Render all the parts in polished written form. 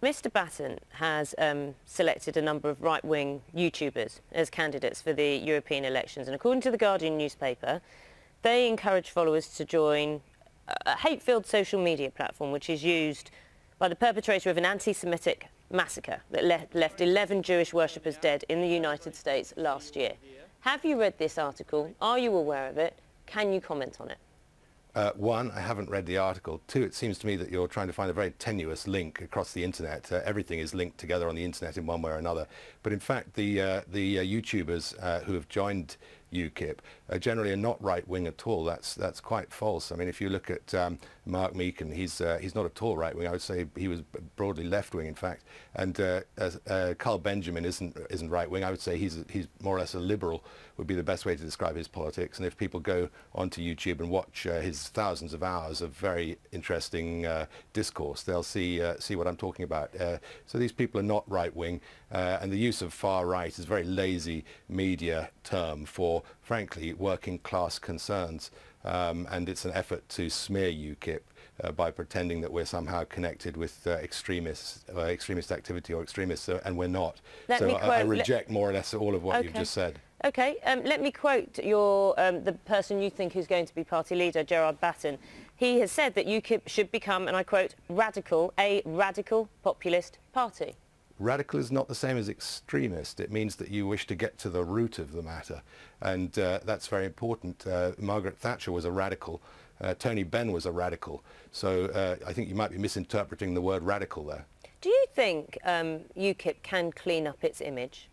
Mr Batten has selected a number of right-wing YouTubers as candidates for the European elections, and according to the Guardian newspaper, they encourage followers to join a hate-filled social media platform which is used by the perpetrator of an anti-Semitic massacre that left 11 Jewish worshippers dead in the United States last year. Have you read this article? Are you aware of it? Can you comment on it? One, I haven't read the article. Two, it seems to me that you're trying to find a very tenuous link across the internet. Everything is linked together on the internet in one way or another. But in fact, the YouTubers who have joined UKIP generally are not right-wing at all. That's quite false. I mean, if you look at Mark Meakin, he's not at all right-wing. I would say he was broadly left-wing, in fact. And Carl Benjamin isn't right-wing. I would say he's more or less a liberal, would be the best way to describe his politics. And if people go onto YouTube and watch his thousands of hours of very interesting discourse, they'll see what I'm talking about. So these people are not right-wing, and the use of far-right is a very lazy media term for, frankly, working class concerns, and it's an effort to smear UKIP by pretending that we're somehow connected with extremist activity or extremists, and we're not. I reject more or less all of what you've just said. Okay, let me quote the person you think is going to be party leader, Gerard Batten. He has said that UKIP should become, and I quote, a radical populist party. Radical is not the same as extremist. It means that you wish to get to the root of the matter, and that's very important. Margaret Thatcher was a radical. Tony Benn was a radical. So I think you might be misinterpreting the word radical there. Do you think UKIP can clean up its image?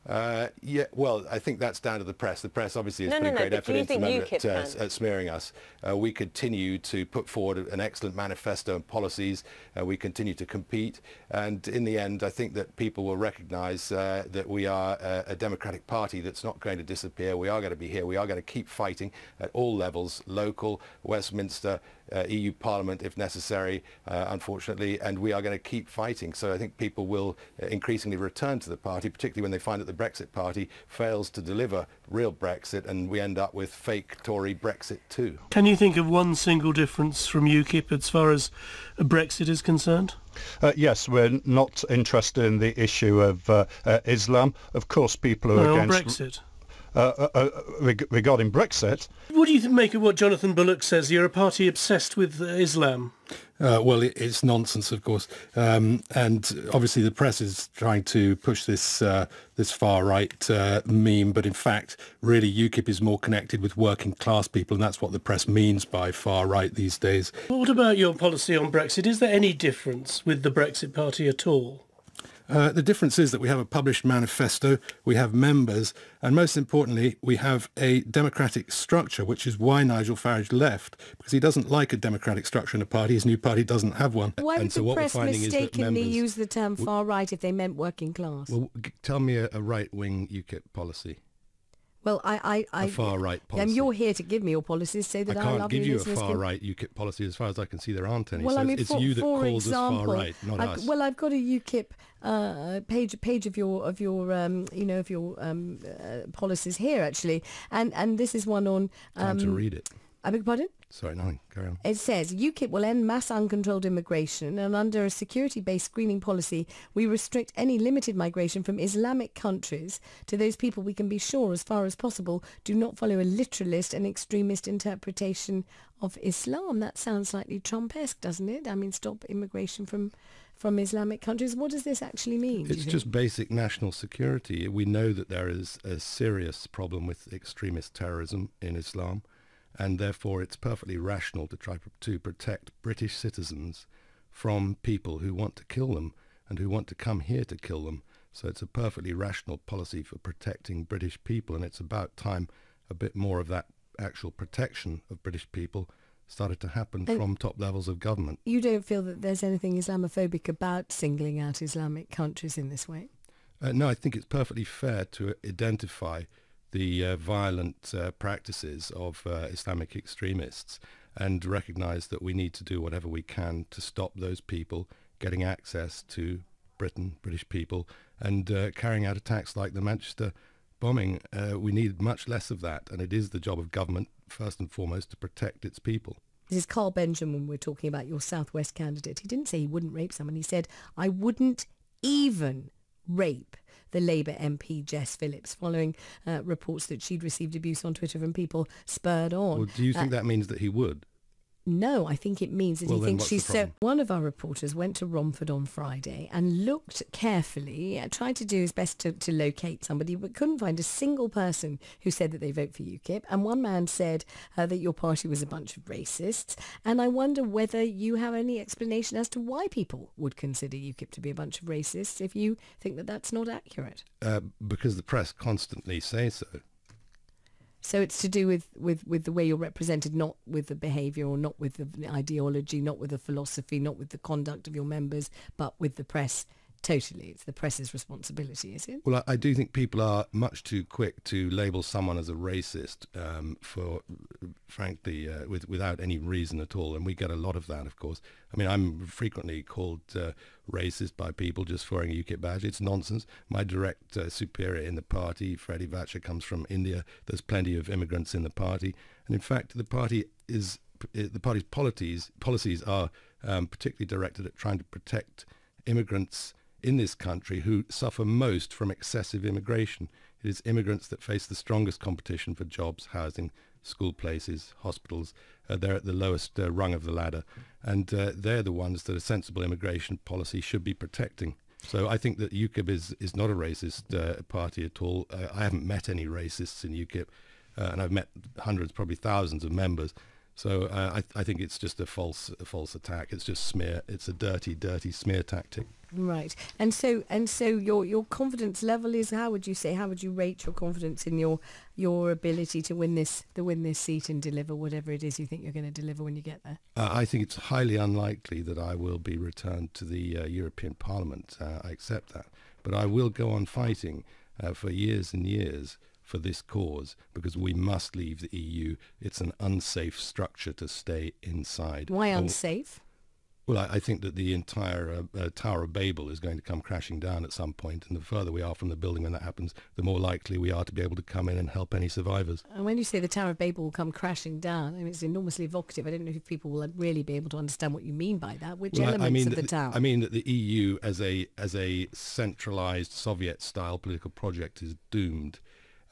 Yeah, well, I think that's down to the press. The press obviously has put great effort into the moment at smearing us. We continue to put forward an excellent manifesto and policies. We continue to compete. And in the end, I think that people will recognise that we are a democratic party that's not going to disappear. We are going to be here. We are going to keep fighting at all levels, local, Westminster, EU Parliament if necessary, unfortunately, and we are going to keep fighting. So I think people will increasingly return to the party, particularly when they find that the Brexit Party fails to deliver real Brexit and we end up with fake Tory Brexit too. Can you think of one single difference from UKIP as far as Brexit is concerned? Yes, we're not interested in the issue of Islam. Of course, people who are against Brexit. Regarding Brexit. What do you make of what Jonathan Bullock says? You're a party obsessed with Islam. Well, it's nonsense, of course, and obviously the press is trying to push this far-right meme, but in fact, really, UKIP is more connected with working class people, and that's what the press means by far-right these days. What about your policy on Brexit? Is there any difference with the Brexit Party at all? The difference is that we have a published manifesto, we have members, and most importantly, we have a democratic structure, which is why Nigel Farage left, because he doesn't like a democratic structure in a party. His new party doesn't have one. Why would the press mistakenly use the term far-right if they meant working class? Well, tell me a right-wing UKIP policy. Well, a far-right policy. You're here to give me your policies so that I can't give you a far-right UKIP policy. As far as I can see, there aren't any. Well, so I mean, it's you that calls us far-right, not us. Well, I've got a UKIP page of your policies here actually, and this is one on. Time to read it. I beg your pardon? Sorry, no, carry on. It says, UKIP will end mass uncontrolled immigration, and under a security-based screening policy, we restrict any limited migration from Islamic countries to those people we can be sure, as far as possible, do not follow a literalist and extremist interpretation of Islam. That sounds slightly Trump-esque, doesn't it? I mean, stop immigration from Islamic countries. What does this actually mean? It's just basic national security. We know that there is a serious problem with extremist terrorism in Islam, and therefore it's perfectly rational to try to protect British citizens from people who want to kill them and who want to come here to kill them. So it's a perfectly rational policy for protecting British people, and it's about time a bit more of that actual protection of British people started to happen from top levels of government. You don't feel that there's anything Islamophobic about singling out Islamic countries in this way? No, I think it's perfectly fair to identify the violent practices of Islamic extremists and recognise that we need to do whatever we can to stop those people getting access to Britain, British people, and carrying out attacks like the Manchester bombing. We need much less of that, and it is the job of government, first and foremost, to protect its people. This is Carl Benjamin we're talking about, your Southwest candidate. He didn't say he wouldn't rape someone. He said, I wouldn't even rape the Labour MP Jess Phillips, following reports that she'd received abuse on Twitter from people spurred on. Well, do you think that means that he would? No, I think it means that Well, he then thinks what's she's the so... problem? One of our reporters went to Romford on Friday and looked carefully, tried to do his best to locate somebody, but couldn't find a single person who said that they vote for UKIP. And one man said that your party was a bunch of racists. And I wonder whether you have any explanation as to why people would consider UKIP to be a bunch of racists if you think that that's not accurate. Because the press constantly say so. So it's to do with the way you're represented, not with the behaviour or not with the ideology, not with the philosophy, not with the conduct of your members, but with the press. Totally. It's the press's responsibility, is it? Well, I do think people are much too quick to label someone as a racist without any reason at all. And we get a lot of that, of course. I mean, I'm frequently called racist by people just for wearing a UKIP badge. It's nonsense. My direct superior in the party, Freddie Vatcher, comes from India. There's plenty of immigrants in the party. And in fact, the party's policies are particularly directed at trying to protect immigrants in this country who suffer most from excessive immigration. It is immigrants that face the strongest competition for jobs, housing, school places, hospitals. They're at the lowest rung of the ladder, and they're the ones that a sensible immigration policy should be protecting. So I think that UKIP is not a racist party at all. I haven't met any racists in UKIP, and I've met hundreds, probably thousands of members. So I think it's just a false attack. It's just smear. It's a dirty smear tactic. Right. And so your confidence level is, how would you rate your confidence in your ability to win this seat and deliver whatever it is you think you're going to deliver when you get there? I think it's highly unlikely that I will be returned to the European Parliament. I accept that. But I will go on fighting for years and years for this cause, because we must leave the EU. It's an unsafe structure to stay inside. Why unsafe? Well, I think that the entire Tower of Babel is going to come crashing down at some point, and the further we are from the building when that happens, the more likely we are to be able to come in and help any survivors. And when you say the Tower of Babel will come crashing down, I mean, it's enormously evocative. I don't know if people will really be able to understand what you mean by that. Which elements of the tower? I mean that the EU as a centralised Soviet-style political project is doomed.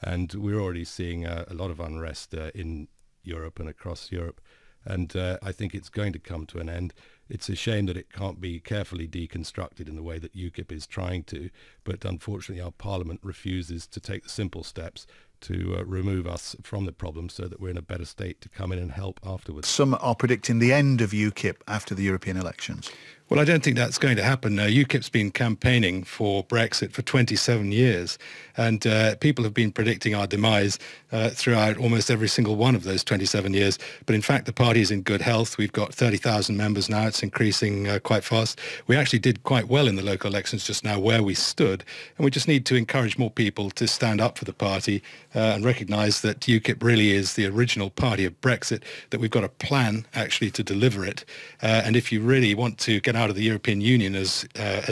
And we're already seeing a lot of unrest in Europe and across Europe. And I think it's going to come to an end. It's a shame that it can't be carefully deconstructed in the way that UKIP is trying to. But unfortunately, our Parliament refuses to take the simple steps to remove us from the problem so that we're in a better state to come in and help afterwards. Some are predicting the end of UKIP after the European elections. Well, I don't think that's going to happen. UKIP's been campaigning for Brexit for 27 years, and people have been predicting our demise throughout almost every single one of those 27 years. But in fact, the party is in good health. We've got 30,000 members now. It's increasing quite fast. We actually did quite well in the local elections just now where we stood, and we just need to encourage more people to stand up for the party and recognise that UKIP really is the original party of Brexit, that we've got a plan actually to deliver it. And if you really want to get out of the European Union, as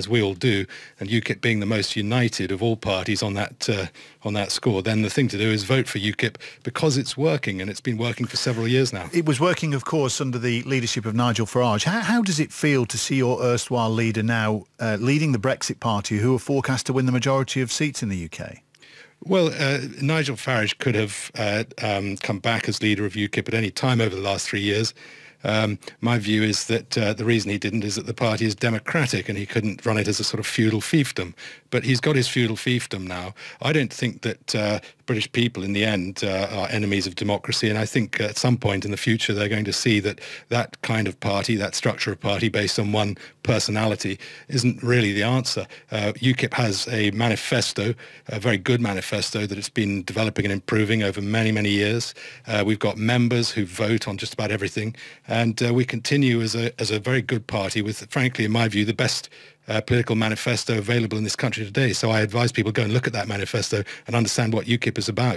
we all do, and UKIP being the most united of all parties on that score, then the thing to do is vote for UKIP, because it's working, and it's been working for several years now. It was working, of course, under the leadership of Nigel Farage. How does it feel to see your erstwhile leader now leading the Brexit party, who are forecast to win the majority of seats in the UK? Well, Nigel Farage could have come back as leader of UKIP at any time over the last 3 years. My view is that the reason he didn't is that the party is democratic and he couldn't run it as a sort of feudal fiefdom. But he's got his feudal fiefdom now. I don't think that British people in the end are enemies of democracy, and I think at some point in the future they're going to see that that kind of party, that structure of party based on one personality, isn't really the answer. UKIP has a manifesto, a very good manifesto that it's been developing and improving over many, many years. We've got members who vote on just about everything. And we continue as a very good party with, frankly, in my view, the best political manifesto available in this country today. So I advise people go and look at that manifesto and understand what UKIP is about.